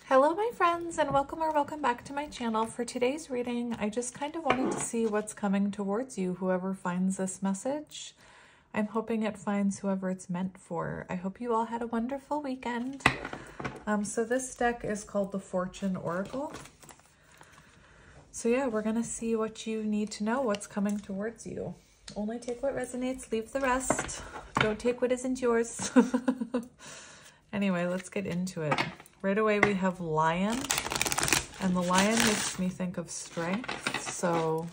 Hello my friends, and welcome or welcome back to my channel. For today's reading, I just kind of wanted to see what's coming towards you, whoever finds this message. I'm hoping it finds whoever it's meant for. I hope you all had a wonderful weekend. So this deck is called the Fortune Oracle. So yeah, we're gonna see what you need to know, what's coming towards you. Only take what resonates, leave the rest. Don't take what isn't yours. Anyway, let's get into it. Right away we have Lion, and the lion makes me think of strength. So,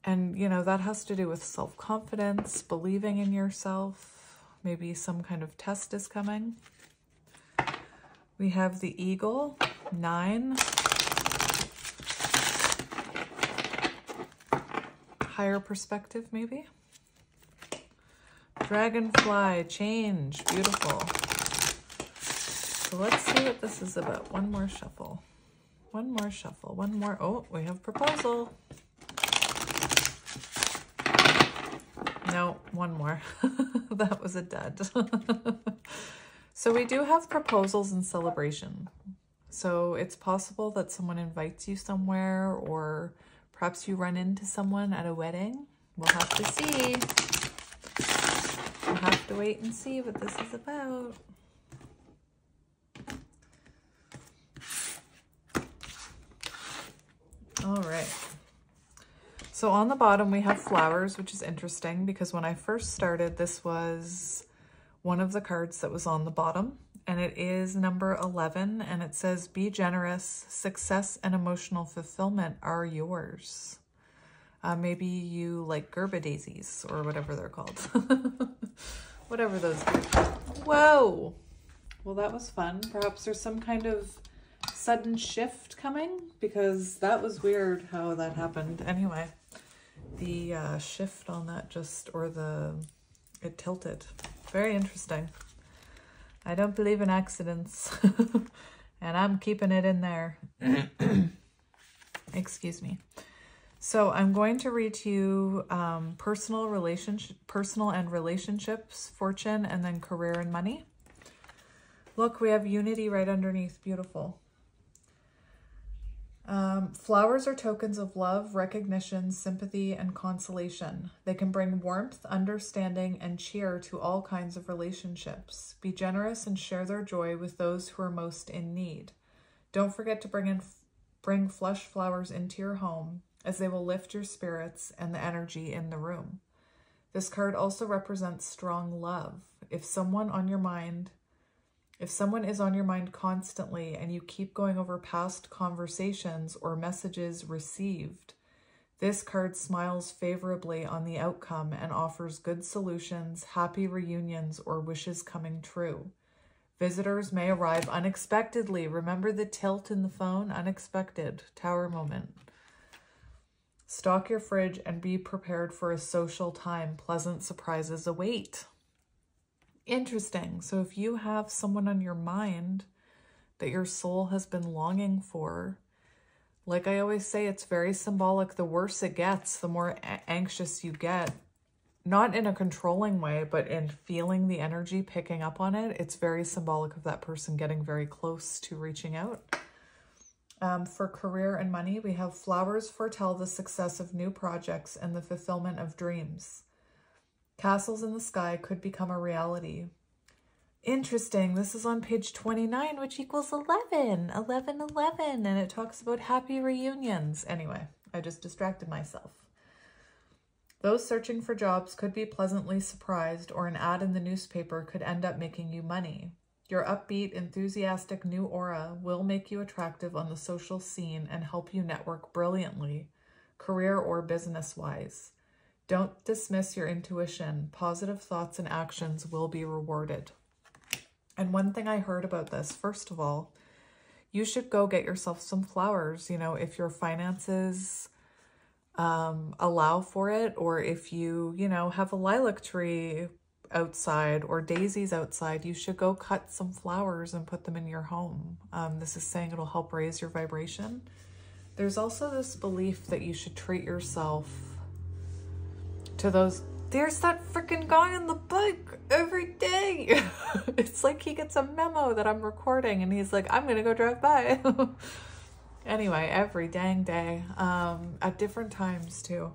and you know, that has to do with self-confidence, believing in yourself. Maybe some kind of test is coming. We have the Eagle, 9. Higher perspective, maybe. Dragonfly, change, beautiful. So let's see what this is about. One more shuffle. One more shuffle. One more. Oh, we have proposal. No, one more. That was a dud. So we do have proposals and celebration. So it's possible that someone invites you somewhere, or perhaps you run into someone at a wedding. We'll have to see. We'll have to wait and see what this is about. All right. So on the bottom, we have flowers, which is interesting because when I first started, this was one of the cards that was on the bottom, and it is number 11, and it says, be generous, success and emotional fulfillment are yours. Maybe you like Gerber daisies or whatever they're called. Whatever those are. Whoa. Well, that was fun. Perhaps there's some kind of sudden shift coming, because that was weird how that happened. Anyway, the shift on that just, or it tilted. Very interesting. I don't believe in accidents. And I'm keeping it in there. Excuse me. So I'm going to read to you personal and relationships, fortune, and then career and money. Look, we have unity right underneath. Beautiful. Flowers are tokens of love, recognition, sympathy, and consolation. They can bring warmth, understanding, and cheer to all kinds of relationships. Be generous and share their joy with those who are most in need. Don't forget to bring flush flowers into your home, as they will lift your spirits and the energy in the room. This card also represents strong love. If someone is on your mind constantly and you keep going over past conversations or messages received, this card smiles favorably on the outcome and offers good solutions, happy reunions, or wishes coming true. Visitors may arrive unexpectedly. Remember the tilt in the phone? Unexpected. Tower moment. Stock your fridge and be prepared for a social time. Pleasant surprises await. Interesting. So if you have someone on your mind that your soul has been longing for, like I always say, it's very symbolic. The worse it gets, the more anxious you get. Not in a controlling way, but in feeling the energy, picking up on it. It's very symbolic of that person getting very close to reaching out. For career and money, we have flowers foretell the success of new projects and the fulfillment of dreams. Castles in the sky could become a reality. Interesting. This is on page 29, which equals 11. 11, 11. And it talks about happy reunions. Anyway, I just distracted myself. Those searching for jobs could be pleasantly surprised, or an ad in the newspaper could end up making you money. Your upbeat, enthusiastic new aura will make you attractive on the social scene and help you network brilliantly, career or business-wise. Don't dismiss your intuition. Positive thoughts and actions will be rewarded. And one thing I heard about this, first of all, you should go get yourself some flowers. You know, if your finances allow for it, or if you have a lilac tree outside or daisies outside, you should go cut some flowers and put them in your home. This is saying it'll help raise your vibration. There's also this belief that you should treat yourself to those there's that freaking guy on the bike every day. It's like he gets a memo that I'm recording and he's like, I'm gonna go drive by. Anyway, every dang day, at different times too.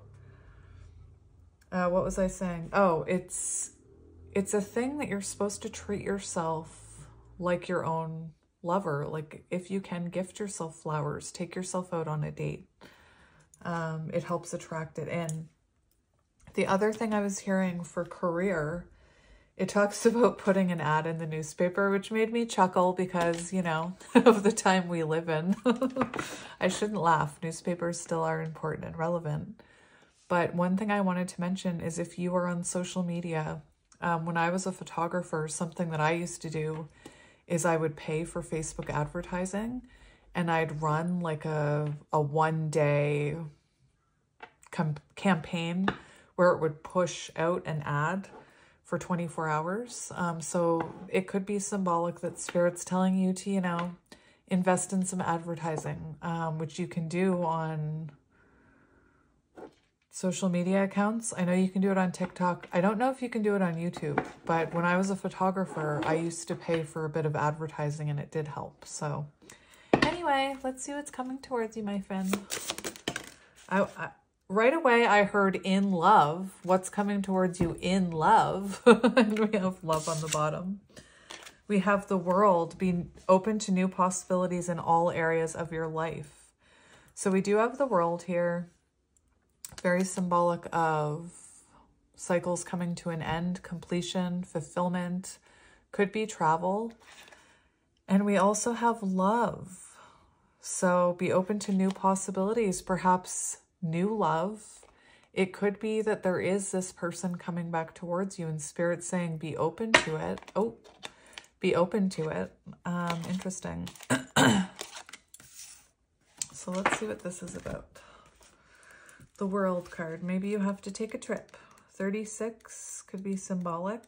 What was I saying? Oh, it's a thing that you're supposed to treat yourself like your own lover. Like if you can, gift yourself flowers, take yourself out on a date. It helps attract it in. The other thing I was hearing for career, it talks about putting an ad in the newspaper, which made me chuckle because, you know, of the time we live in. I shouldn't laugh. Newspapers still are important and relevant. But one thing I wanted to mention is if you are on social media, when I was a photographer, something that I used to do is I would pay for Facebook advertising and I'd run like a one-day campaign where it would push out an ad for 24 hours. So it could be symbolic that Spirit's telling you to, you know, invest in some advertising, which you can do on social media accounts. I know you can do it on TikTok. I don't know if you can do it on YouTube, but when I was a photographer, I used to pay for a bit of advertising and it did help. So anyway, let's see what's coming towards you, my friend. Right away, I heard in love. What's coming towards you in love? And we have love on the bottom. We have the world, being open to new possibilities in all areas of your life. So we do have the world here. Very symbolic of cycles coming to an end, completion, fulfillment, could be travel. And we also have love. So be open to new possibilities, perhaps new love. It could be that there is this person coming back towards you and Spirit saying, be open to it. Oh, be open to it. Interesting. So let's see what this is about. The World card. Maybe you have to take a trip. 36 could be symbolic.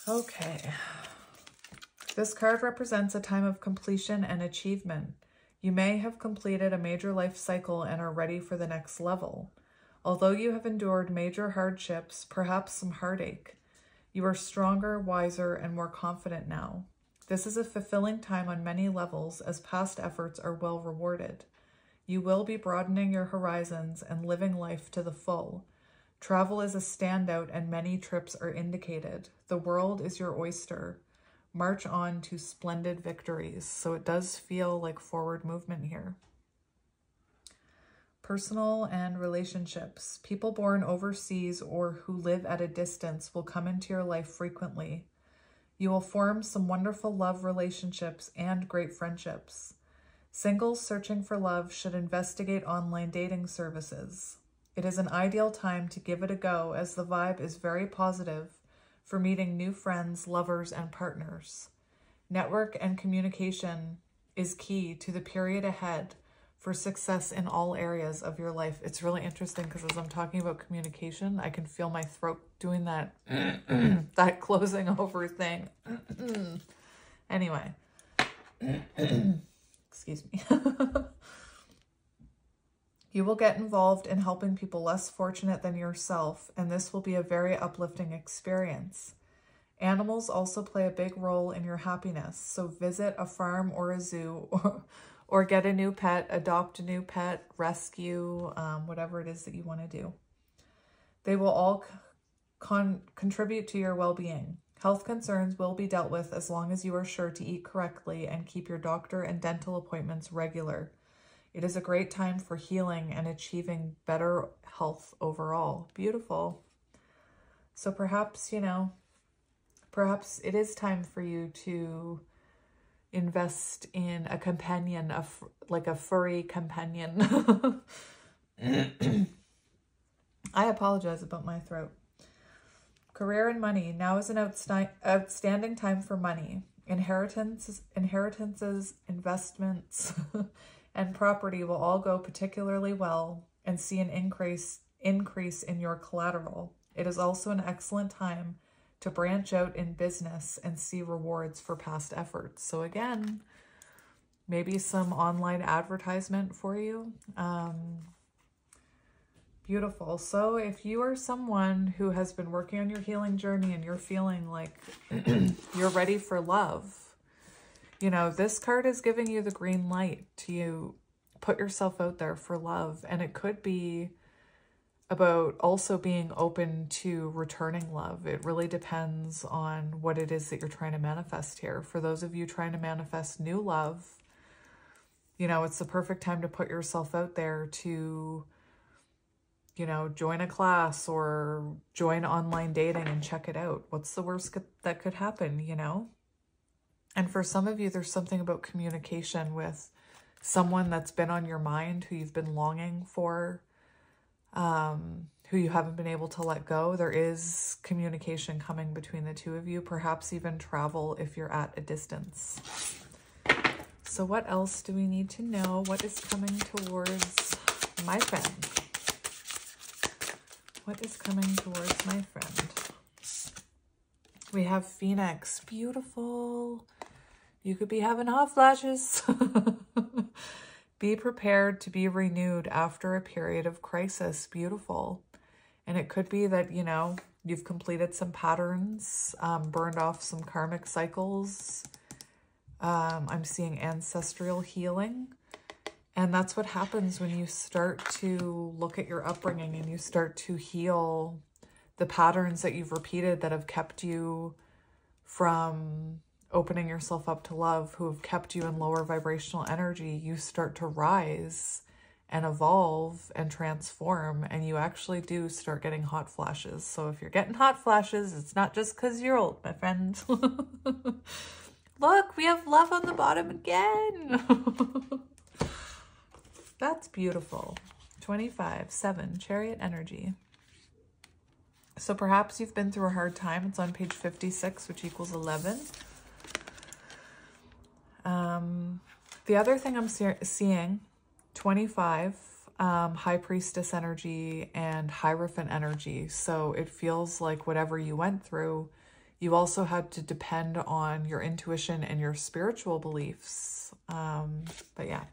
Okay. This card represents a time of completion and achievement. You may have completed a major life cycle and are ready for the next level. Although you have endured major hardships, perhaps some heartache, you are stronger, wiser, and more confident now. This is a fulfilling time on many levels as past efforts are well rewarded. You will be broadening your horizons and living life to the full. Travel is a standout and many trips are indicated. The world is your oyster. March on to splendid victories. So it does feel like forward movement here. Personal and relationships. People born overseas or who live at a distance will come into your life frequently. You will form some wonderful love relationships and great friendships. Singles searching for love should investigate online dating services. It is an ideal time to give it a go as the vibe is very positive for meeting new friends, lovers, and partners. Network and communication is key to the period ahead for success in all areas of your life. It's really interesting because as I'm talking about communication, I can feel my throat doing that, that closing over thing. Anyway, excuse me. You will get involved in helping people less fortunate than yourself, and this will be a very uplifting experience. Animals also play a big role in your happiness, so visit a farm or a zoo or get a new pet, adopt a new pet, rescue, whatever it is that you want to do. They will all contribute to your well-being. Health concerns will be dealt with as long as you are sure to eat correctly and keep your doctor and dental appointments regular. It is a great time for healing and achieving better health overall. Beautiful. So perhaps, you know, perhaps it is time for you to invest in a companion, like a furry companion. I apologize about my throat. Career and money. Now is an outstanding time for money. Inheritances, investments, and property will all go particularly well and see an increase in your collateral. It is also an excellent time to branch out in business and see rewards for past efforts. So again, maybe some online advertisement for you. Beautiful. So if you are someone who has been working on your healing journey and you're feeling like you're ready for love, you know, this card is giving you the green light to put yourself out there for love. And it could be about also being open to returning love. It really depends on what it is that you're trying to manifest here. For those of you trying to manifest new love, you know, it's the perfect time to put yourself out there to, you know, join a class or join online dating and check it out. What's the worst that could happen, you know? And for some of you, there's something about communication with someone that's been on your mind, who you've been longing for, who you haven't been able to let go. There is communication coming between the two of you, perhaps even travel if you're at a distance. So what else do we need to know? What is coming towards my friend? What is coming towards my friend? We have Phoenix. Beautiful. You could be having hot flashes. Be prepared to be renewed after a period of crisis. Beautiful. And it could be that, you know, you've completed some patterns, burned off some karmic cycles. I'm seeing ancestral healing. And that's what happens when you start to look at your upbringing and you start to heal the patterns that you've repeated that have kept you from opening yourself up to love, who have kept you in lower vibrational energy. You start to rise and evolve and transform, and you actually do start getting hot flashes. So if you're getting hot flashes, it's not just because you're old, my friend. Look, we have love on the bottom again. That's beautiful. 25/7 Chariot energy. So perhaps you've been through a hard time. It's on page 56, which equals 11. The other thing I'm seeing, 25, High Priestess energy and Hierophant energy. So it feels like whatever you went through, you also had to depend on your intuition and your spiritual beliefs. But yeah.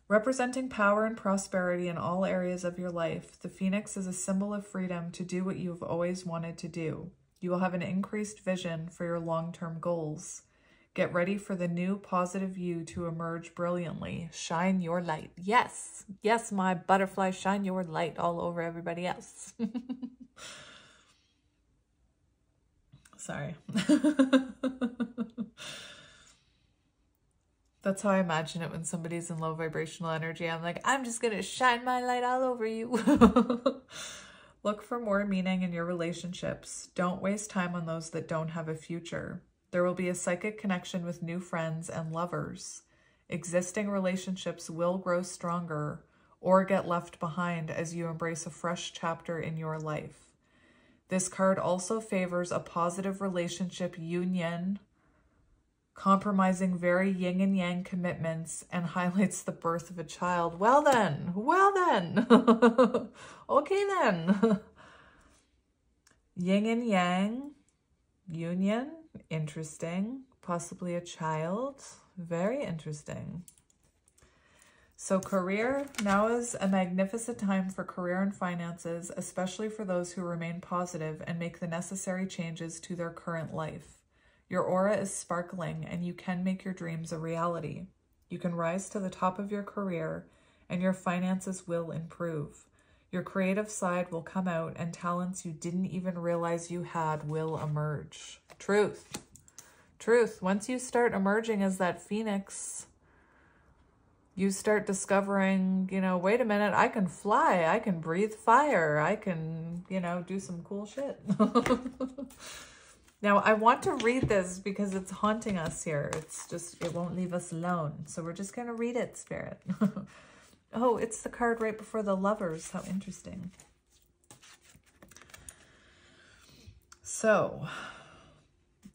Representing power and prosperity in all areas of your life, the Phoenix is a symbol of freedom to do what you have always wanted to do. You will have an increased vision for your long-term goals. Get ready for the new positive you to emerge brilliantly. Shine your light. Yes. Yes, my butterfly, shine your light all over everybody else. Sorry. That's how I imagine it when somebody's in low vibrational energy. I'm like, I'm just going to shine my light all over you. Look for more meaning in your relationships. Don't waste time on those that don't have a future. There will be a psychic connection with new friends and lovers. Existing relationships will grow stronger or get left behind as you embrace a fresh chapter in your life. This card also favors a positive relationship union, compromising very yin and yang commitments, and highlights the birth of a child. Well then. Okay then. Yin and yang union, interesting. Possibly a child, very interesting. So career, now is a magnificent time for career and finances, especially for those who remain positive and make the necessary changes to their current life. Your aura is sparkling and you can make your dreams a reality. You can rise to the top of your career and your finances will improve. Your creative side will come out and talents you didn't even realize you had will emerge. Truth. Truth. Once you start emerging as that Phoenix, you start discovering, you know, wait a minute, I can fly, I can breathe fire, I can, you know, do some cool shit. Now, I want to read this because it's haunting us here. It's just, it won't leave us alone. So we're just going to read it, Spirit. Oh, it's the card right before the Lovers. How interesting. So,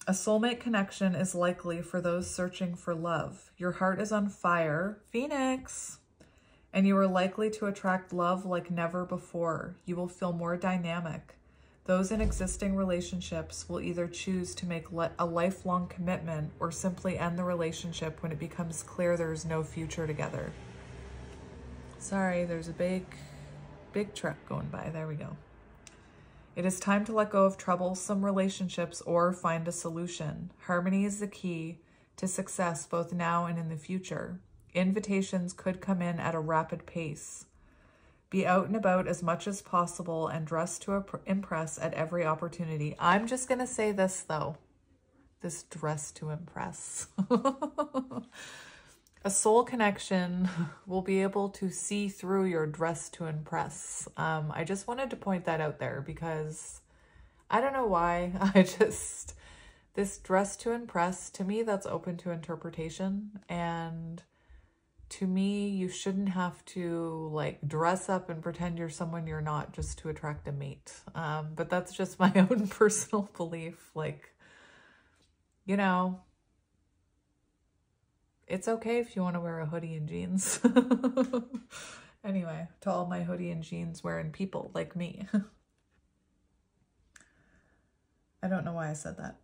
a soulmate connection is likely for those searching for love. Your heart is on fire, Phoenix, and you are likely to attract love like never before. You will feel more dynamic. Those in existing relationships will either choose to make a lifelong commitment or simply end the relationship when it becomes clear there is no future together. Sorry, there's a big truck going by. There we go. It is time to let go of troublesome relationships or find a solution. Harmony is the key to success both now and in the future. Invitations could come in at a rapid pace. Be out and about as much as possible and dress to impress at every opportunity. I'm just going to say this, though. This dress to impress. A soul connection will be able to see through your dress to impress. I just wanted to point that out there because I don't know why. This dress to impress, to me, that's open to interpretation. And to me, you shouldn't have to like dress up and pretend you're someone you're not just to attract a mate. But that's just my own personal belief. Like, you know, it's okay if you want to wear a hoodie and jeans. Anyway, to all my hoodie and jeans wearing people like me. I don't know why I said that.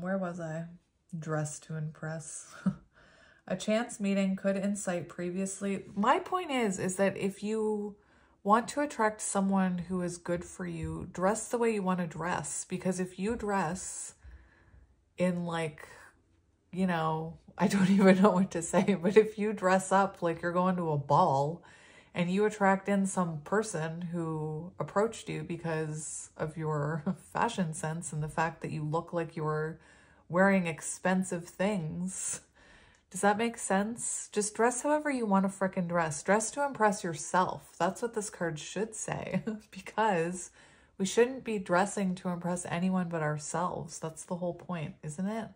Where was I? Dress to impress. A chance meeting could incite previously. My point is that if you want to attract someone who is good for you, dress the way you want to dress. Because if you dress in like, you know, I don't even know what to say, but if you dress up like you're going to a ball and you attract in some person who approached you because of your fashion sense and the fact that you look like you're wearing expensive things, does that make sense? Just dress however you want to frickin' dress. Dress to impress yourself. That's what this card should say, because we shouldn't be dressing to impress anyone but ourselves. That's the whole point, isn't it?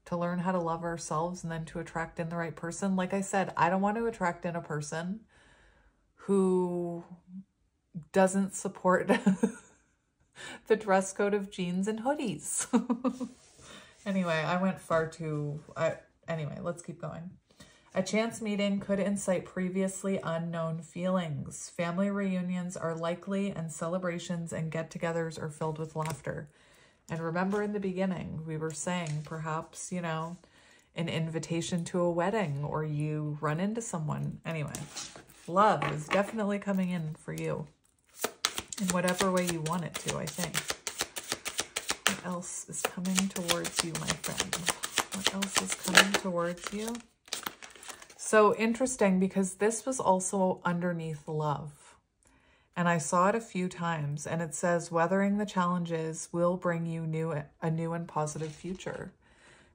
To learn how to love ourselves and then to attract in the right person. Like I said, I don't want to attract in a person who doesn't support the dress code of jeans and hoodies. Anyway, I went far too... Anyway, let's keep going. A chance meeting could incite previously unknown feelings. Family reunions are likely, and celebrations and get-togethers are filled with laughter. And remember in the beginning, we were saying perhaps, you know, an invitation to a wedding or you run into someone. Anyway, love is definitely coming in for you in whatever way you want it to, I think. What else is coming towards you, my friend? What else is coming towards you? So interesting, because this was also underneath love. And I saw it a few times, and it says, weathering the challenges will bring you a new and positive future.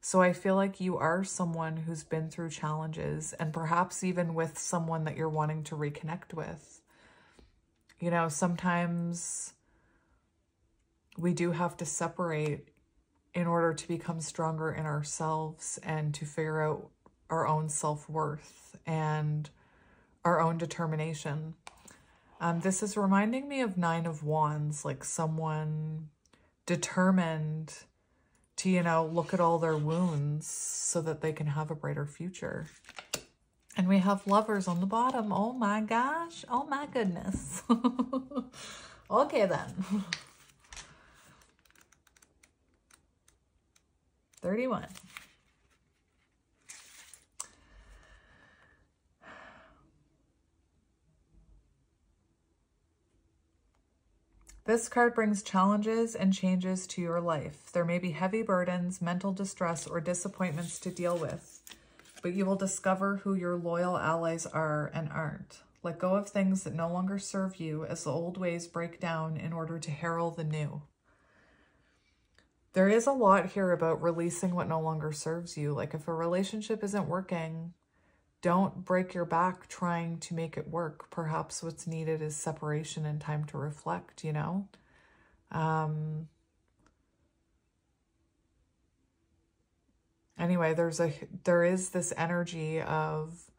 So I feel like you are someone who's been through challenges, and perhaps even with someone that you're wanting to reconnect with. You know, sometimes we do have to separate in order to become stronger in ourselves and to figure out our own self-worth and our own determination. This is reminding me of Nine of Wands, like someone determined to, you know, look at all their wounds so that they can have a brighter future. And we have Lovers on the bottom. Oh my gosh. Oh my goodness. Okay then. 31. This card brings challenges and changes to your life. There may be heavy burdens, mental distress, or disappointments to deal with, but you will discover who your loyal allies are and aren't. Let go of things that no longer serve you as the old ways break down in order to herald the new. There is a lot here about releasing what no longer serves you. Like if a relationship isn't working, don't break your back trying to make it work. Perhaps what's needed is separation and time to reflect, you know? Anyway, there is this energy of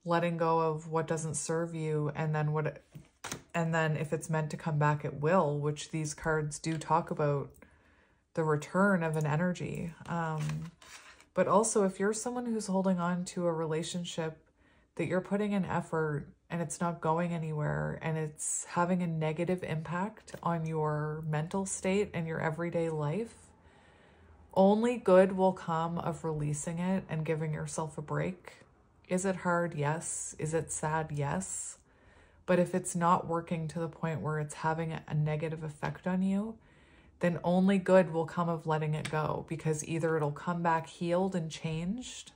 letting go of what doesn't serve you, and then if it's meant to come back, it will, which these cards do talk about the return of an energy. But also, if you're someone who's holding on to a relationship that you're putting in effort and it's not going anywhere, and it's having a negative impact on your mental state and your everyday life, only good will come of releasing it and giving yourself a break. Is it hard? Yes. Is it sad? Yes. But if it's not working to the point where it's having a negative effect on you, then only good will come of letting it go, because either it'll come back healed and changed,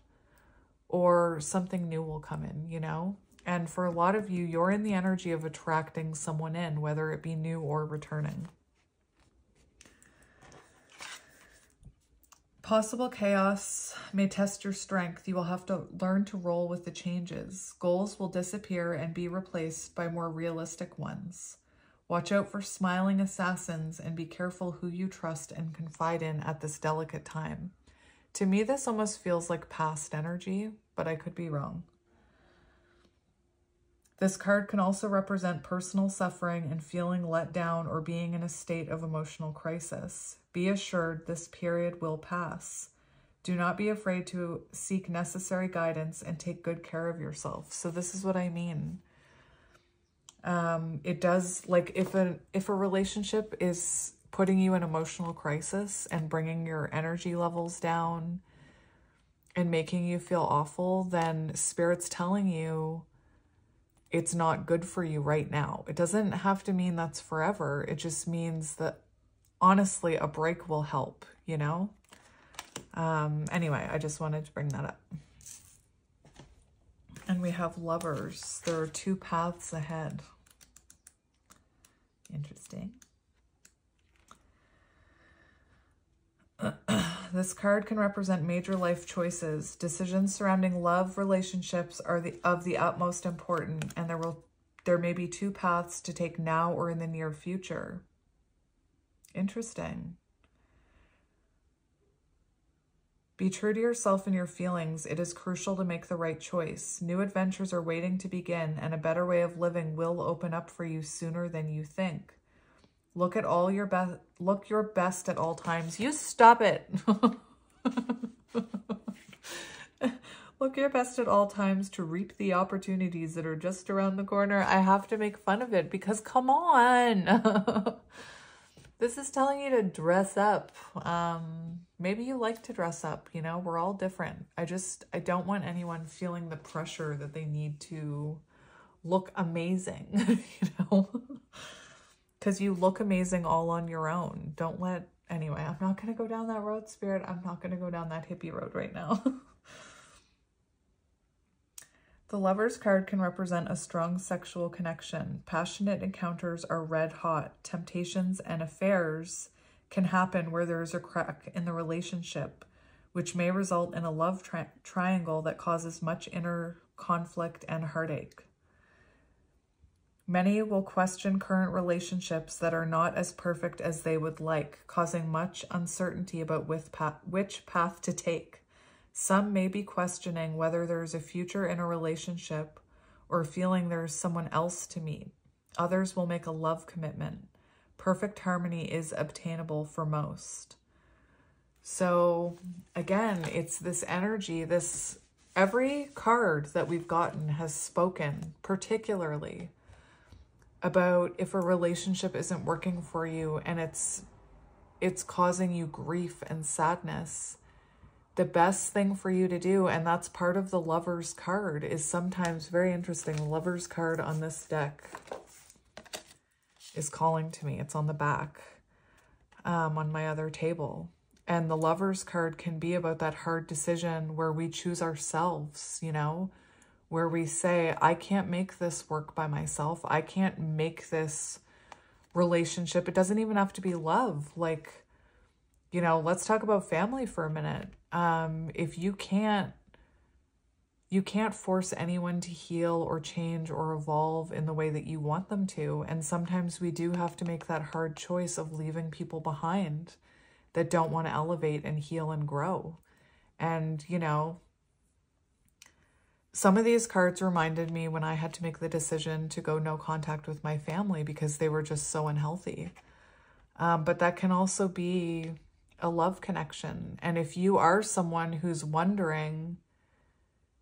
or something new will come in, you know? And for a lot of you, you're in the energy of attracting someone in, whether it be new or returning. Possible chaos may test your strength. You will have to learn to roll with the changes. Goals will disappear and be replaced by more realistic ones. Watch out for smiling assassins and be careful who you trust and confide in at this delicate time. To me, this almost feels like past energy, but I could be wrong. This card can also represent personal suffering and feeling let down or being in a state of emotional crisis. Be assured this period will pass. Do not be afraid to seek necessary guidance and take good care of yourself. So this is what I mean. It does, like, if a relationship is putting you in emotional crisis and bringing your energy levels down and making you feel awful, then Spirit's telling you it's not good for you right now. It doesn't have to mean that's forever. It just means that, honestly, a break will help, you know? Anyway, I just wanted to bring that up. And we have Lovers. There are two paths ahead. Interesting. This card can represent major life choices. Decisions surrounding love, relationships are of the utmost importance, and there may be two paths to take now or in the near future. Interesting. Be true to yourself and your feelings. It is crucial to make the right choice. New adventures are waiting to begin, and a better way of living will open up for you sooner than you think. Look your best at all times. You stop it. Look your best at all times to reap the opportunities that are just around the corner. I have to make fun of it because, come on. This is telling you to dress up. Maybe you like to dress up, you know, we're all different. I don't want anyone feeling the pressure that they need to look amazing, you know, because you look amazing all on your own. Anyway, I'm not going to go down that road, Spirit. I'm not going to go down that hippie road right now. The Lovers card can represent a strong sexual connection. Passionate encounters are red hot. Temptations and affairs can happen where there is a crack in the relationship, which may result in a love triangle that causes much inner conflict and heartache. Many will question current relationships that are not as perfect as they would like, causing much uncertainty about which path to take. Some may be questioning whether there is a future in a relationship or feeling there is someone else to meet. Others will make a love commitment. Perfect harmony is obtainable for most. So again, it's this energy, every card that we've gotten has spoken particularly about if a relationship isn't working for you and it's causing you grief and sadness. The best thing for you to do, and that's part of the Lovers card, is sometimes very interesting. The Lovers card on this deck is calling to me. It's on the back on my other table. And the Lovers card can be about that hard decision where we choose ourselves, you know, where we say, I can't make this work by myself. I can't make this relationship. It doesn't even have to be love. Like, you know, let's talk about family for a minute. If you can't force anyone to heal or change or evolve in the way that you want them to. And sometimes we do have to make that hard choice of leaving people behind that don't want to elevate and heal and grow. And, you know, some of these cards reminded me when I had to make the decision to go no contact with my family because they were just so unhealthy. But that can also be a love connection. And if you are someone who's wondering,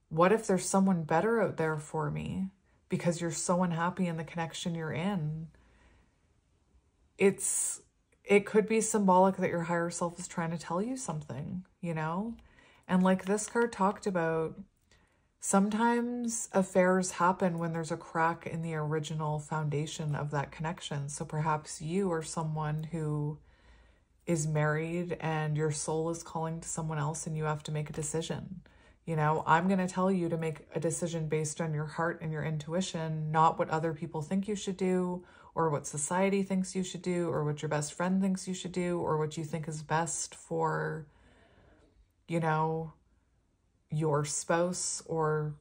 what if there's someone better out there for me? because you're so unhappy in the connection you're in. It could be symbolic that your higher self is trying to tell you something, you know? And like this card talked about, sometimes affairs happen when there's a crack in the original foundation of that connection. So perhaps you are someone who is married and your soul is calling to someone else and you have to make a decision. You know, I'm going to tell you to make a decision based on your heart and your intuition, not what other people think you should do, or what society thinks you should do, or what your best friend thinks you should do, or what you think is best for, you know, your spouse or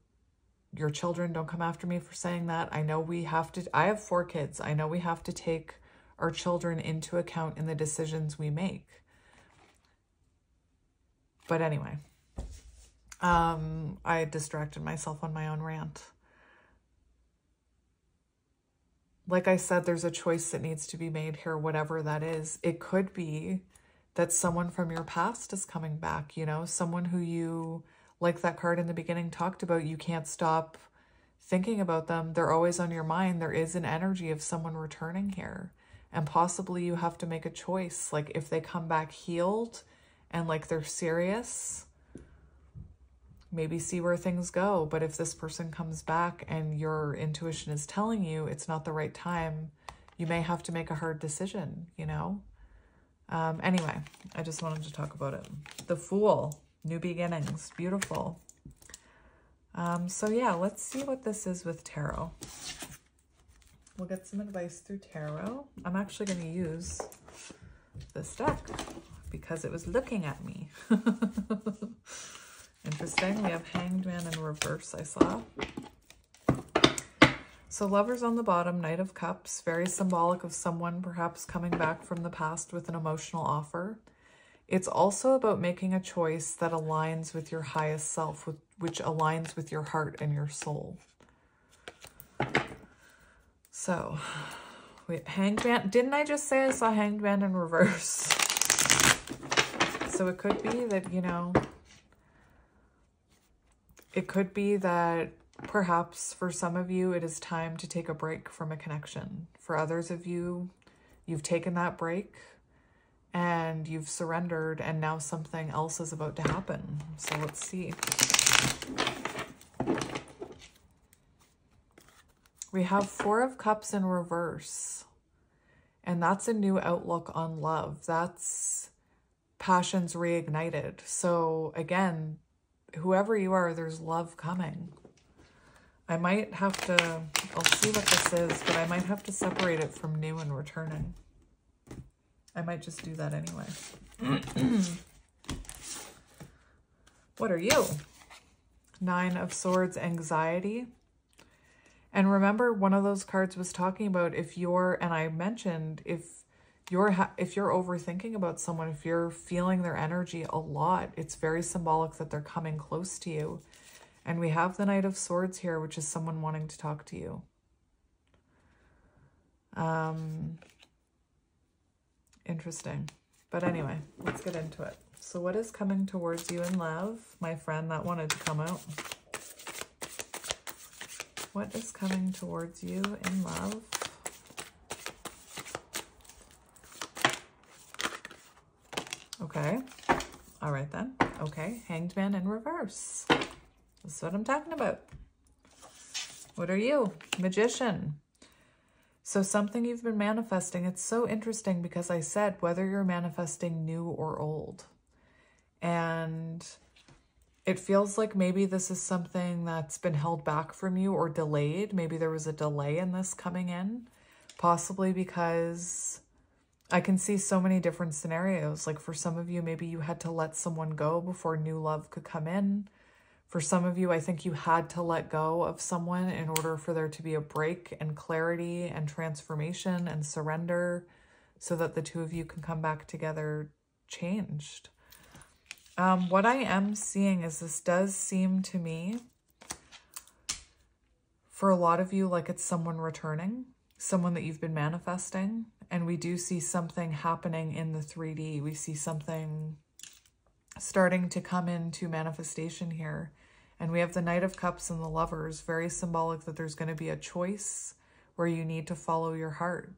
your children. Don't come after me for saying that. I know we have to, I have 4 kids. I know we have to take our children into account in the decisions we make. But anyway, I distracted myself on my own rant. Like I said, there's a choice that needs to be made here, whatever that is. It could be that someone from your past is coming back, you know, someone who you, like that card in the beginning talked about, you can't stop thinking about them. They're always on your mind. There is an energy of someone returning here. And possibly you have to make a choice. Like if they come back healed and like they're serious, maybe see where things go. But if this person comes back and your intuition is telling you it's not the right time, you may have to make a hard decision, you know? Anyway, I just wanted to talk about it. The Fool, new beginnings, beautiful. So yeah, let's see what this is with tarot. We'll get some advice through tarot. I'm actually going to use this deck because it was looking at me. Interesting. We have Hanged Man in reverse, I saw. So Lovers on the bottom, Knight of Cups, very symbolic of someone perhaps coming back from the past with an emotional offer. It's also about making a choice that aligns with your highest self, which aligns with your heart and your soul. So, wait, Hanged Man. Didn't I just say I saw Hanged Man in reverse? So it could be that, you know, it could be that perhaps for some of you, it is time to take a break from a connection. For others of you, you've taken that break and you've surrendered and now something else is about to happen. So let's see. We have 4 of Cups in reverse, and that's a new outlook on love. That's passions reignited. So again, whoever you are, there's love coming. I might have to, I'll see what this is, but I might have to separate it from new and returning. I might just do that anyway. What are you? 9 of Swords, anxiety. And remember, one of those cards was talking about if you're, and I mentioned, if you're overthinking about someone, if you're feeling their energy a lot, it's very symbolic that they're coming close to you. And we have the Knight of Swords here, which is someone wanting to talk to you. Interesting. But anyway, let's get into it. So what is coming towards you in love? My friend, that wanted to come out. What is coming towards you in love? Okay. All right then. Okay. Hanged Man in reverse. That's what I'm talking about. What are you? Magician. So something you've been manifesting. It's so interesting because I said whether you're manifesting new or old. And it feels like maybe this is something that's been held back from you or delayed. Maybe there was a delay in this coming in. Possibly because I can see so many different scenarios. Like for some of you, maybe you had to let someone go before new love could come in. For some of you, I think you had to let go of someone in order for there to be a break and clarity and transformation and surrender so that the two of you can come back together changed. What I am seeing is this does seem to me, for a lot of you, like it's someone returning, someone that you've been manifesting. And we do see something happening in the 3D. We see something starting to come into manifestation here. And we have the Knight of Cups and the Lovers, very symbolic that there's going to be a choice where you need to follow your heart.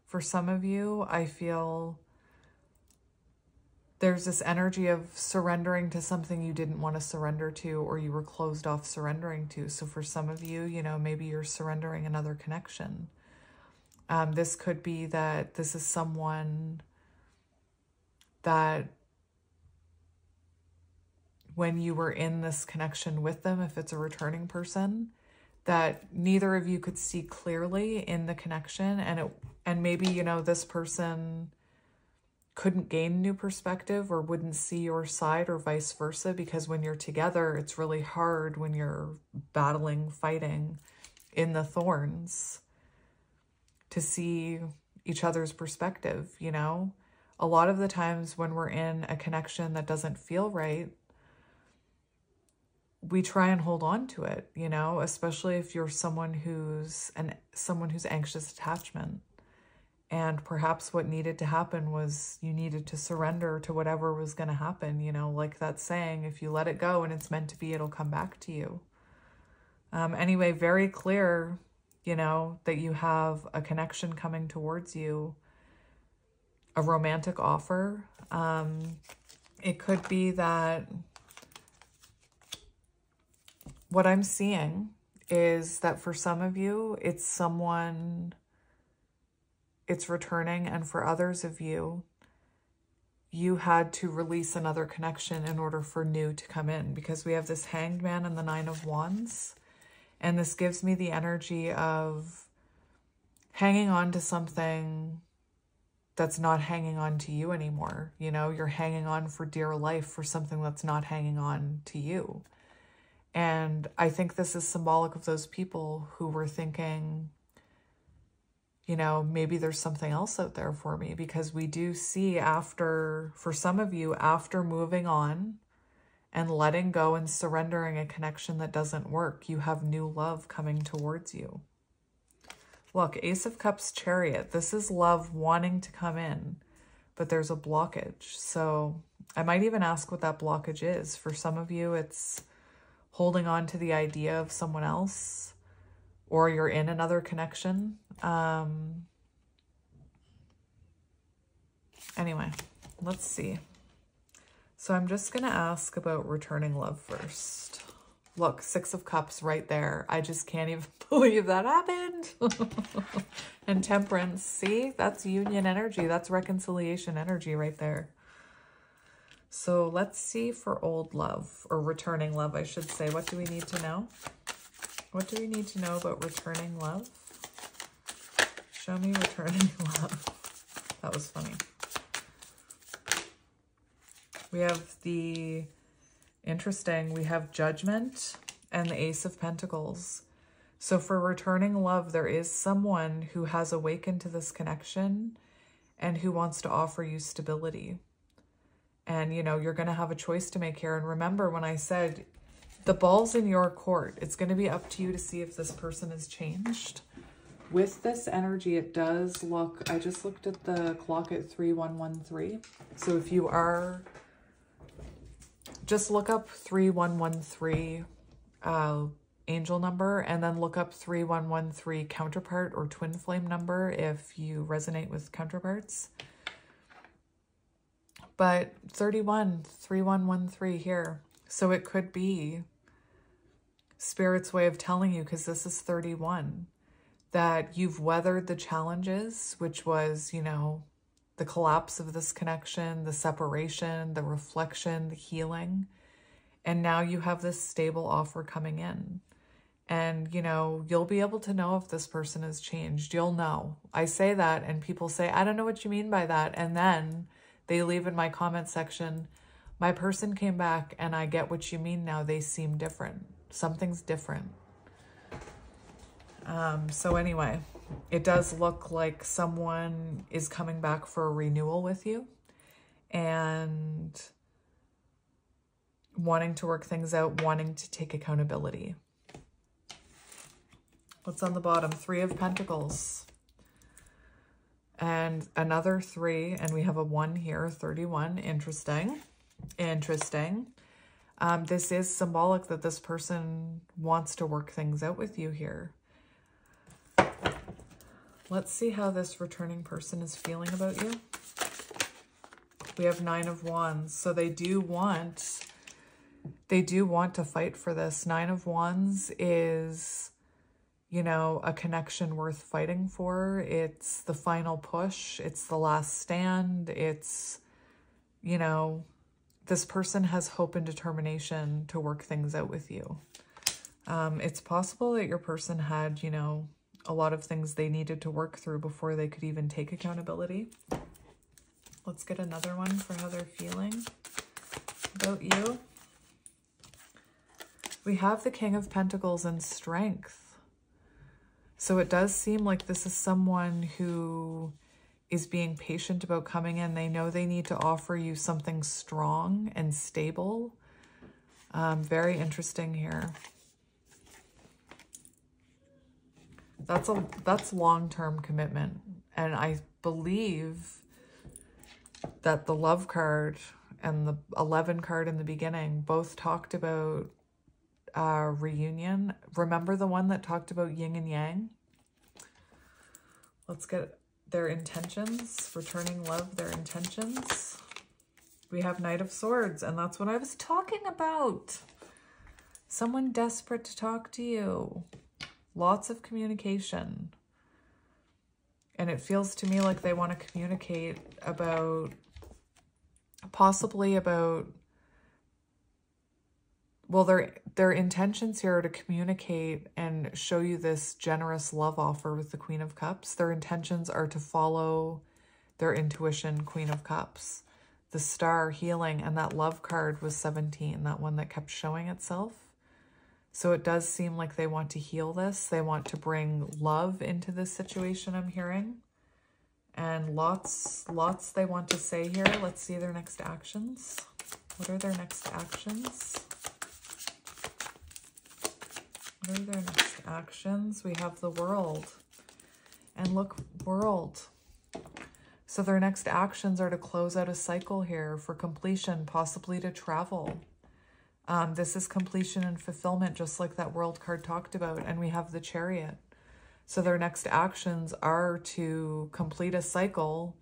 For some of you, I feel there's this energy of surrendering to something you didn't want to surrender to, or you were closed off surrendering to. So for some of you, you know, maybe you're surrendering another connection. This could be that this is someone that when you were in this connection with them, if it's a returning person, that neither of you could see clearly in the connection, and maybe, you know, this person couldn't gain new perspective or wouldn't see your side, or vice versa, because when you're together, it's really hard when you're battling, fighting in the thorns to see each other's perspective, you know? A lot of the times when we're in a connection that doesn't feel right, we try and hold on to it, you know, especially if you're someone who's anxious attachment. And perhaps what needed to happen was you needed to surrender to whatever was going to happen, you know, like that saying, if you let it go and it's meant to be, it'll come back to you. Anyway, very clear, you know, that you have a connection coming towards you, a romantic offer. It could be that what I'm seeing is that for some of you, it's someone, it's returning, and for others of you, you had to release another connection in order for new to come in, because we have this Hanged Man and the Nine of Wands, and this gives me the energy of hanging on to something that's not hanging on to you anymore. You know, you're hanging on for dear life for something that's not hanging on to you. And I think this is symbolic of those people who were thinking, you know, maybe there's something else out there for me, because we do see after, for some of you, after moving on and letting go and surrendering a connection that doesn't work, you have new love coming towards you. Look, Ace of Cups, Chariot. This is love wanting to come in, but there's a blockage. So I might even ask what that blockage is. For some of you, it's holding on to the idea of someone else, or you're in another connection. Anyway, let's see. So I'm just going to ask about returning love first. Look, Six of Cups right there. I just can't even believe that happened. And Temperance, see, that's union energy. That's reconciliation energy right there. So let's see for old love, or returning love, I should say. What do we need to know? What do we need to know about returning love? Show me returning love. That was funny. We have the, interesting, we have Judgment and the Ace of Pentacles. So for returning love, there is someone who has awakened to this connection and who wants to offer you stability. And, you know, you're going to have a choice to make here. And remember when I said the ball's in your court, it's going to be up to you to see if this person has changed. With this energy, it does look, I just looked at the clock at 3113. So if you are, just look up 3113 angel number, and then look up 3113 counterpart or twin flame number if you resonate with counterparts. But 3113 here. So it could be Spirit's way of telling you, because this is 31, that you've weathered the challenges, which was, you know, the collapse of this connection, the separation, the reflection, the healing. And now you have this stable offer coming in. And, you know, you'll be able to know if this person has changed. You'll know. I say that and people say, I don't know what you mean by that. And then they leave in my comment section, my person came back and I get what you mean now. They seem different. Something's different. So anyway, it does look like someone is coming back for a renewal with you and wanting to work things out, wanting to take accountability. What's on the bottom? Three of Pentacles. And another 3, and we have a 1 here, 31. Interesting. Interesting. This is symbolic that this person wants to work things out with you here. Let's see how this returning person is feeling about you. We have 9 of Wands. So they do want to fight for this. 9 of Wands is, you know, a connection worth fighting for. It's the final push. It's the last stand. It's, you know, this person has hope and determination to work things out with you. It's possible that your person had, you know, a lot of things they needed to work through before they could even take accountability. Let's get another one for how they're feeling about you. We have the King of Pentacles and Strength. So it does seem like this is someone who is being patient about coming in. They know they need to offer you something strong and stable. Very interesting here. That's long-term commitment. And I believe that the Love card and the 11 card in the beginning both talked about reunion. Remember the one that talked about yin and yang? Let's get their intentions. Returning love, their intentions. We have Knight of Swords, and that's what I was talking about. Someone desperate to talk to you. Lots of communication. And it feels to me like they want to communicate about, possibly about, well, their intentions here are to communicate and show you this generous love offer with the Queen of Cups. Their intentions are to follow their intuition, Queen of Cups. The Star, healing, and that Love card was 17, that one that kept showing itself. So it does seem like they want to heal this. They want to bring love into this situation, I'm hearing. And lots they want to say here. Let's see their next actions. What are their next actions? What are their next actions? We have the World. And look, World. So their next actions are to close out a cycle here for completion, possibly to travel. This is completion and fulfillment, just like that World card talked about. And we have the Chariot. So their next actions are to complete a cycle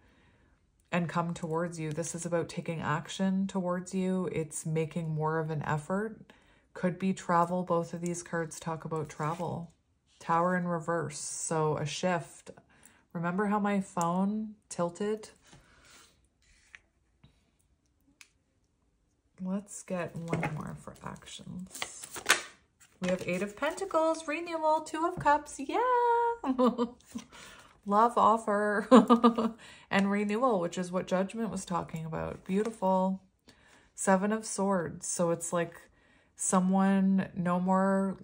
and come towards you. This is about taking action towards you. It's making more of an effort. Could be travel. Both of these cards talk about travel. Tower in reverse. So a shift. Remember how my phone tilted? Let's get one more for actions. We have 8 of Pentacles, renewal, 2 of Cups. Yeah. Love offer and renewal, which is what Judgment was talking about. Beautiful. 7 of Swords. So it's like someone, no more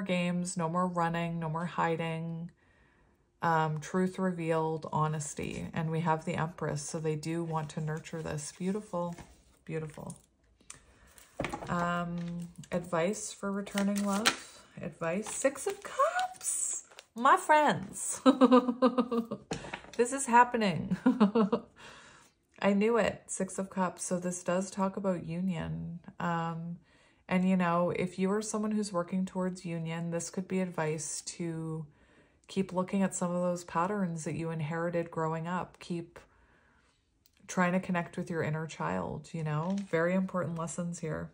games, no more running, no more hiding. Truth revealed, honesty. And we have the Empress. So they do want to nurture this. Beautiful. Beautiful. Advice for returning love. Advice. 6 of Cups. My friends. This is happening. I knew it. 6 of Cups. So this does talk about union. And you know, if you are someone who's working towards union, this could be advice to keep looking at some of those patterns that you inherited growing up. Keep trying to connect with your inner child, you know, very important lessons here.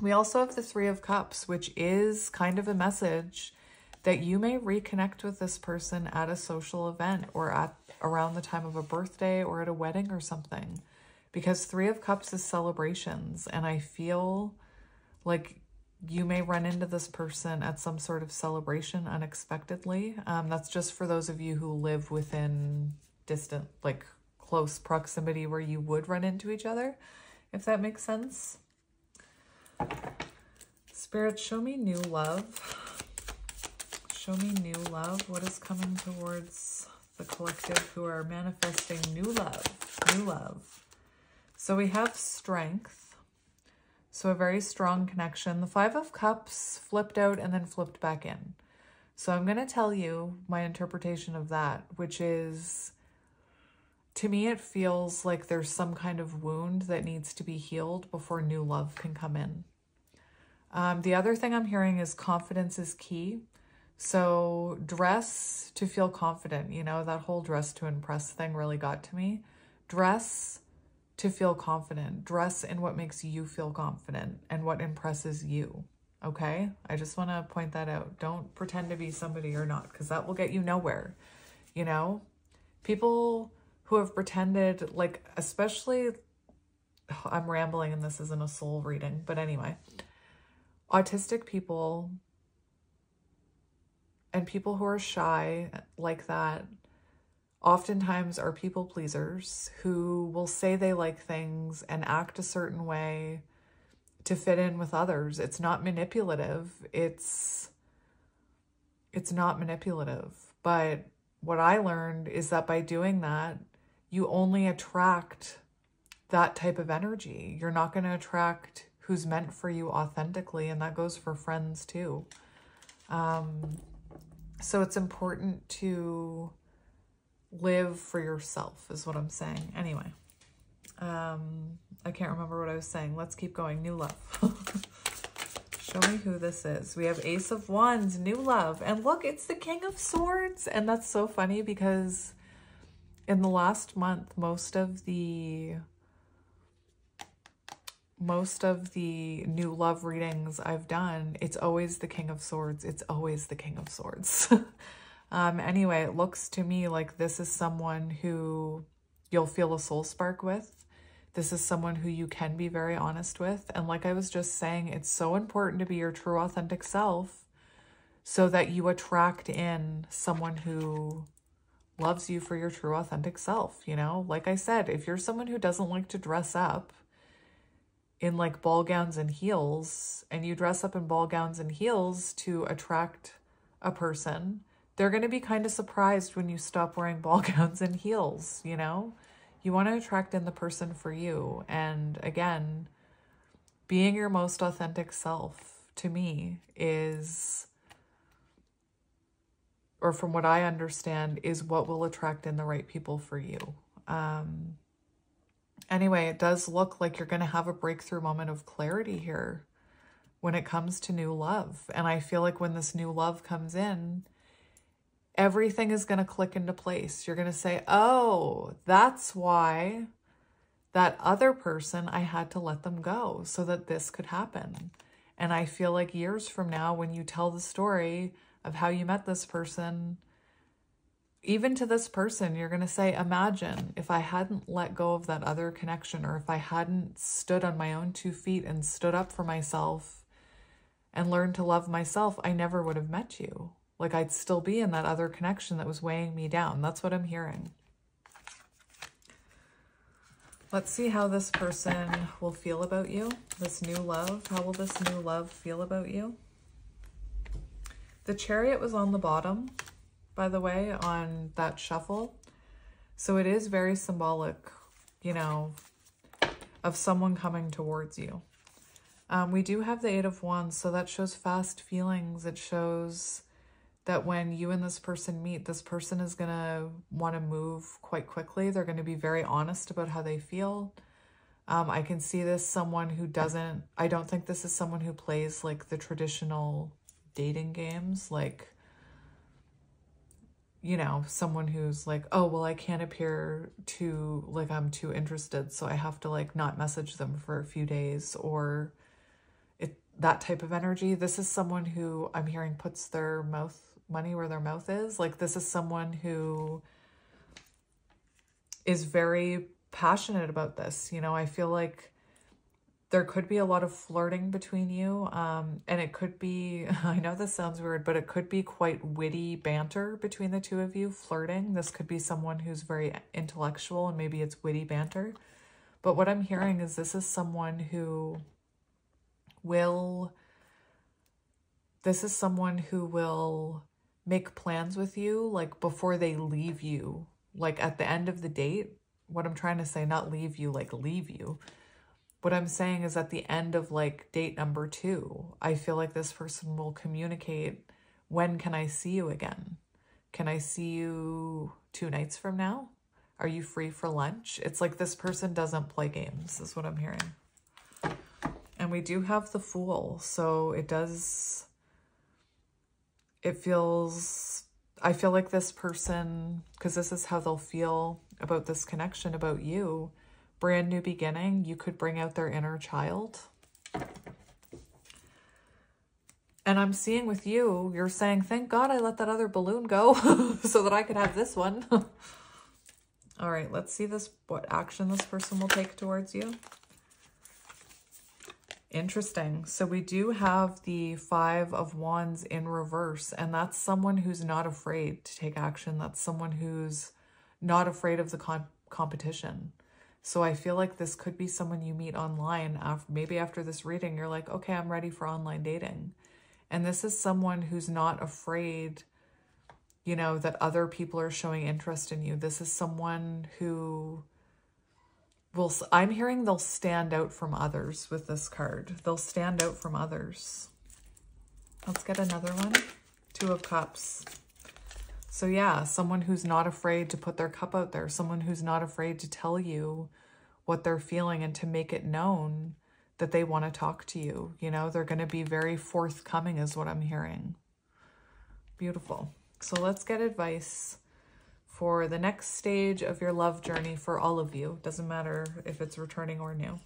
We also have the 3 of Cups, which is kind of a message that you may reconnect with this person at a social event or at around the time of a birthday or at a wedding or something, because 3 of Cups is celebrations. And I feel like you may run into this person at some sort of celebration unexpectedly. That's just for those of you who live within distant, like close proximity where you would run into each other, if that makes sense. Spirit, show me new love. Show me new love. What is coming towards the collective who are manifesting new love? New love. So we have strength. So a very strong connection. The 5 of Cups flipped out and then flipped back in. So I'm going to tell you my interpretation of that, which is To me, it feels like there's some kind of wound that needs to be healed before new love can come in. The other thing I'm hearing is confidence is key. So dress to feel confident. You know, that whole dress to impress thing really got to me. Dress to feel confident. Dress in what makes you feel confident and what impresses you. Okay? I just want to point that out. Don't pretend to be somebody you're not, because that will get you nowhere. You know? People who have pretended, like, especially, I'm rambling and this isn't a soul reading, but anyway, autistic people and people who are shy like that oftentimes are people pleasers who will say they like things and act a certain way to fit in with others. It's not manipulative. It's not manipulative. But what I learned is that by doing that, you only attract that type of energy. You're not going to attract who's meant for you authentically, and that goes for friends too. So it's important to live for yourself is what I'm saying. Anyway, I can't remember what I was saying. Let's keep going. New love. Show me who this is. We have Ace of Wands, new love. And look, it's the King of Swords. And that's so funny because in the last month, most of the new love readings I've done, it's always the King of Swords. It's always the King of Swords. Anyway, it looks to me like this is someone who you'll feel a soul spark with. This is someone who you can be very honest with. And like I was just saying, it's so important to be your true authentic self so that you attract in someone who loves you for your true authentic self. You know, like I said, if you're someone who doesn't like to dress up in like ball gowns and heels, and you dress up in ball gowns and heels to attract a person, they're going to be kind of surprised when you stop wearing ball gowns and heels, you know? You want to attract in the person for you. And again, being your most authentic self to me is, or from what I understand, is what will attract in the right people for you. Anyway, it does look like you're going to have a breakthrough moment of clarity here when it comes to new love. And I feel like when this new love comes in, everything is going to click into place. You're going to say, oh, that's why that other person, I had to let them go so that this could happen. And I feel like years from now, when you tell the story of how you met this person, even to this person, you're going to say, imagine if I hadn't let go of that other connection, or if I hadn't stood on my own 2 feet and stood up for myself and learned to love myself, I never would have met you. Like I'd still be in that other connection that was weighing me down. That's what I'm hearing. Let's see how this person will feel about you. This new love. How will this new love feel about you? The Chariot was on the bottom, by the way, on that shuffle. So it is very symbolic, you know, of someone coming towards you. We do have the Eight of Wands, so that shows fast feelings. It shows that when you and this person meet, this person is going to want to move quite quickly. They're going to be very honest about how they feel. I can see this someone who doesn't, I don't think this is someone who plays like the traditional dating games, like, you know, someone who's like, oh, well, I can't appear to, like, I'm too interested, so I have to, like, not message them for a few days, or that type of energy. This is someone who I'm hearing puts their money where their mouth is. Like, this is someone who is very passionate about this. You know, I feel like there could be a lot of flirting between you. And it could be, I know this sounds weird, but it could be quite witty banter between the two of you, flirting. This could be someone who's very intellectual and maybe it's witty banter. But what I'm hearing is this is someone who will make plans with you, like before they leave you, like at the end of the date. What I'm trying to say, not leave you, like leave you. What I'm saying is at the end of like date number 2, I feel like this person will communicate, when can I see you again? Can I see you 2 nights from now? Are you free for lunch? It's like this person doesn't play games, is what I'm hearing. And we do have the Fool. So I feel like this person, because this is how they'll feel about this connection, about you. Brand new beginning. You could bring out their inner child. And I'm seeing with you, you're saying, thank God I let that other balloon go so that I could have this one. All right, let's see what action this person will take towards you. Interesting. So we do have the Five of Wands in reverse, and that's someone who's not afraid to take action. That's someone who's not afraid of the competition. So I feel like this could be someone you meet online. Maybe after this reading, you're like, okay, I'm ready for online dating. And this is someone who's not afraid, you know, that other people are showing interest in you. This is someone who I'm hearing they'll stand out from others with this card. They'll stand out from others. Let's get another one. Two of Cups. So yeah, someone who's not afraid to put their cup out there. Someone who's not afraid to tell you what they're feeling and to make it known that they want to talk to you. You know, they're going to be very forthcoming is what I'm hearing. Beautiful. So let's get advice for the next stage of your love journey for all of you. Doesn't matter if it's returning or new.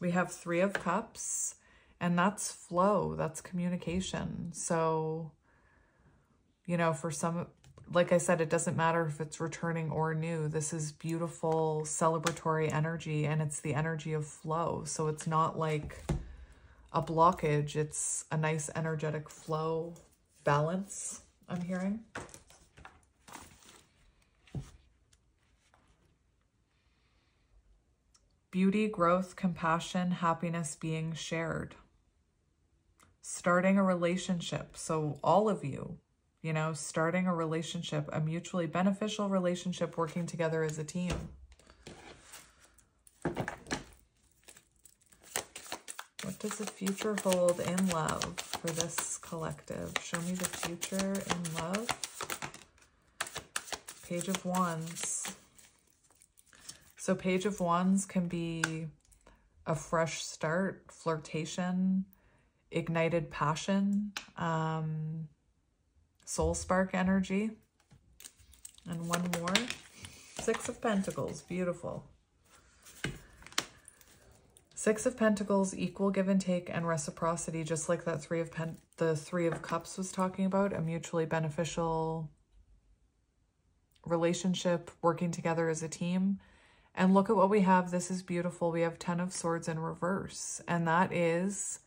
We have Three of Cups, and that's flow. That's communication. So, you know, for some, like I said, it doesn't matter if it's returning or new. This is beautiful celebratory energy, and it's the energy of flow. So it's not like a blockage. It's a nice energetic flow balance, I'm hearing. Beauty, growth, compassion, happiness being shared. Starting a relationship. So all of you, you know, starting a relationship, a mutually beneficial relationship, working together as a team. What does the future hold in love for this collective? Show me the future in love. Page of Wands. So Page of Wands can be a fresh start, flirtation, ignited passion, soul spark energy. And one more. Six of Pentacles. Beautiful. Six of Pentacles, equal give and take and reciprocity, just like that the Three of Cups was talking about, a mutually beneficial relationship, working together as a team. And look at what we have. This is beautiful. We have Ten of Swords in reverse. And that is,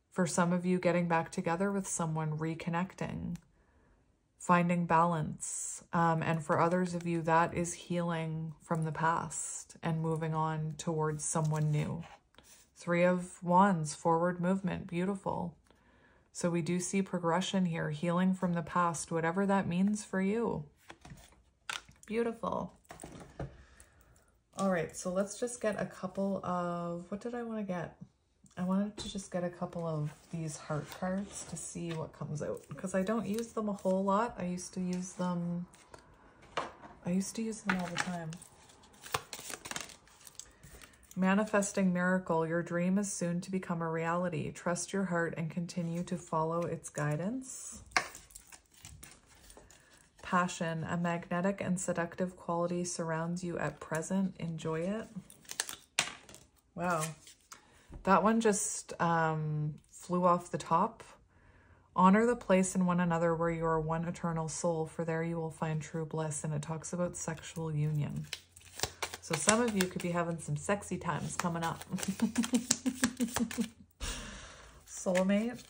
for some of you, getting back together with someone, reconnecting, finding balance. And for others of you, that is healing from the past and moving on towards someone new. Three of Wands, forward movement, beautiful. So we do see progression here, healing from the past, whatever that means for you. Beautiful. All right, so let's just get a couple of, what did I want to get? I wanted to just get a couple of these heart cards to see what comes out, because I don't use them a whole lot. I used to use them all the time. Manifesting miracle. Your dream is soon to become a reality. Trust your heart and continue to follow its guidance. Passion. A magnetic and seductive quality surrounds you at present. Enjoy it. Wow. That one just flew off the top. Honor the place in one another where you are one eternal soul, for there you will find true bliss. And it talks about sexual union. So some of you could be having some sexy times coming up. Soulmate.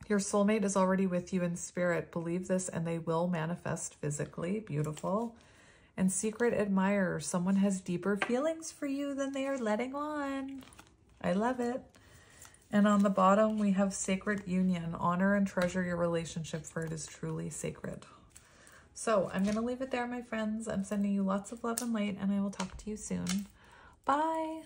Your soulmate is already with you in spirit. Believe this and they will manifest physically. Beautiful. And secret admirer. Someone has deeper feelings for you than they are letting on. I love it. And on the bottom, we have sacred union. Honor and treasure your relationship, for it is truly sacred. So I'm going to leave it there, my friends. I'm sending you lots of love and light, and I will talk to you soon. Bye.